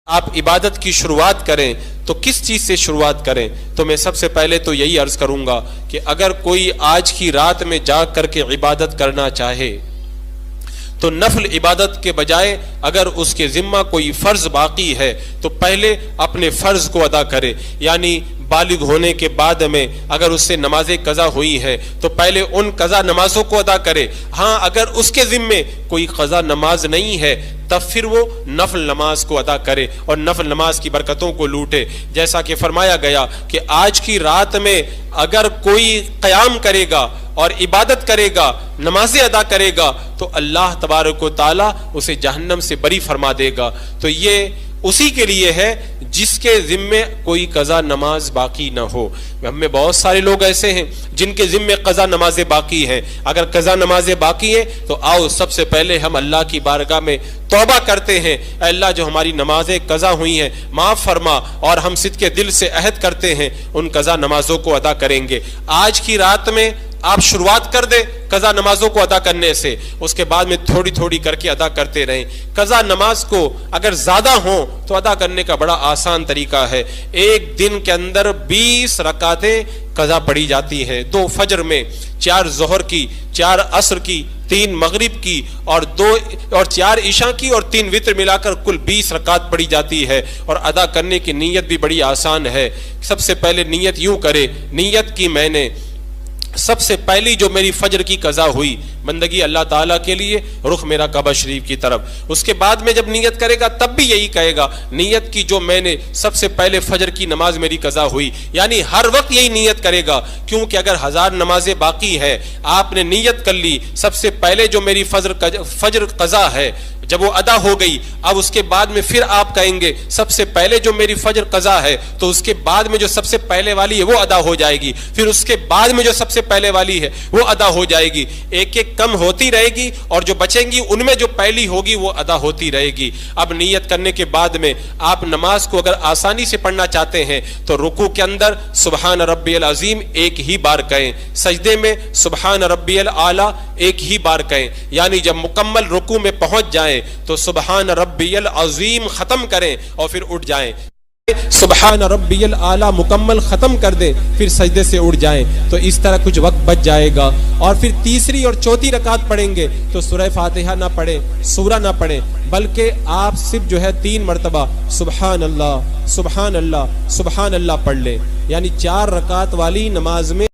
آپ عبادت کی شروعات کریں تو کس چیز سے شروعات کریں؟ تو میں سب سے پہلے تو یہی عرض کروں گا کہ اگر کوئی آج کی رات میں جاگ کر کے عبادت کرنا چاہے تو نفل عبادت کے بجائے اگر اس کے ذمہ کوئی فرض باقی ہے تو پہلے اپنے فرض کو ادا کرے، یعنی بالغ ہونے کے بعد میں اگر اس سے نماز قضا ہوئی ہے تو پہلے ان قضا نمازوں کو ادا کرے۔ ہاں اگر اس کے ذمے کوئی قضا نماز نہیں ہے تب پھر وہ نفل نماز کو ادا کرے اور نفل نماز کی برکتوں کو لوٹے، جیسا کہ فرمایا گیا کہ آج کی رات میں اگر کوئی قیام کرے گا اور عبادت کرے گا، نمازیں ادا کرے گا تو اللہ تبارک و تعالی اسے جہنم سے بری فرما دے گا۔ تو یہ اسی کے لیے ہے جس کے ذمے کوئی قضا نماز باقی نہ ہو۔ ہم میں بہت سارے لوگ ایسے ہیں جن کے ذمے قضا نمازیں باقی ہیں۔ اگر قضا نمازیں باقی ہیں تو آؤ سب سے پہلے ہم اللہ کی بارگاہ میں توبہ کرتے ہیں، اے اللہ جو ہماری نمازیں قضا ہوئی ہیں معاف فرما، اور ہم صدق دل سے عہد کرتے ہیں ان قضا نمازوں کو ادا کریں گے۔ آج کی رات میں آپ شروعات کر دیں قضا نمازوں کو ادا کرنے سے، اس کے بعد میں تھوڑی تھوڑی کر کے ادا کرتے رہیں۔ قضا نماز کو اگر زیادہ ہوں تو ادا کرنے کا بڑا آسان طریقہ ہے۔ ایک دن کے اندر 20 رکعتیں قضا پڑھی جاتی ہیں، 2 فجر میں، 4 ظہر کی، 4 عصر کی، 3 مغرب کی اور 4 عشاء کی اور 3 وتر ملا کر کل 20 رکعت پڑھی جاتی ہے، اور ادا کرنے کی نیت بھی بڑی آسان ہے۔ سب سے پہلے نیت یوں کرے، نیت کی میں نے سب سے پہلی جو میری فجر کی قضا ہوئی بندگی اللہ تعالیٰ کے لیے، رخ میرا کعبہ شریف کی طرف۔ اس کے بعد میں جب نیت کرے گا تب بھی یہی کہے گا نیت کی جو میں نے سب سے پہلے فجر کی نماز میری قضا ہوئی، یعنی ہر وقت یہی نیت کرے گا، کیونکہ اگر 1000 نمازیں باقی ہے آپ نے نیت کر لی سب سے پہلے جو میری فجر قضا ہے جب وہ ادا ہو گئی، اب اس کے بعد میں پھر آپ کہیں گے سب سے پہلے جو میری فجر قضا ہے، تو اس کے بعد میں جو سب سے پہلے والی ہے وہ ادا ہو جائے گی، پھر اس کے بعد میں جو سب سے پہلے والی ہے وہ ادا ہو جائے گی، ایک ایک کم ہوتی رہے گی، اور جو بچیں گی ان میں جو پہلی ہوگی وہ ادا ہوتی رہے گی۔ اب نیت کرنے کے بعد میں آپ نماز کو اگر آسانی سے پڑھنا چاہتے ہیں تو رکوع کے اندر سبحان ربی العظیم ایک ہی بار کہیں، سجدے میں سبحان ربی الاعلی ایک ہی بار کہیں، یعنی جب مکمل رکوع میں پہنچ جائیں تو سبحان ربی العظیم ختم کریں اور پھر اٹھ جائیں، سبحان ربی الاعلی مکمل ختم کر دیں پھر سجدے سے اٹھ جائیں، تو اس طرح کچھ وقت بچ جائے گا۔ اور پھر تیسری اور چوتھی رکعت پڑھیں گے تو سورہ فاتحہ نہ پڑھیں، سورہ نہ پڑھیں، بلکہ آپ صرف جو ہے 3 مرتبہ سبحان اللہ سبحان اللہ سبحان اللہ پڑھ لیں، یعنی 4 رکعت والی نماز میں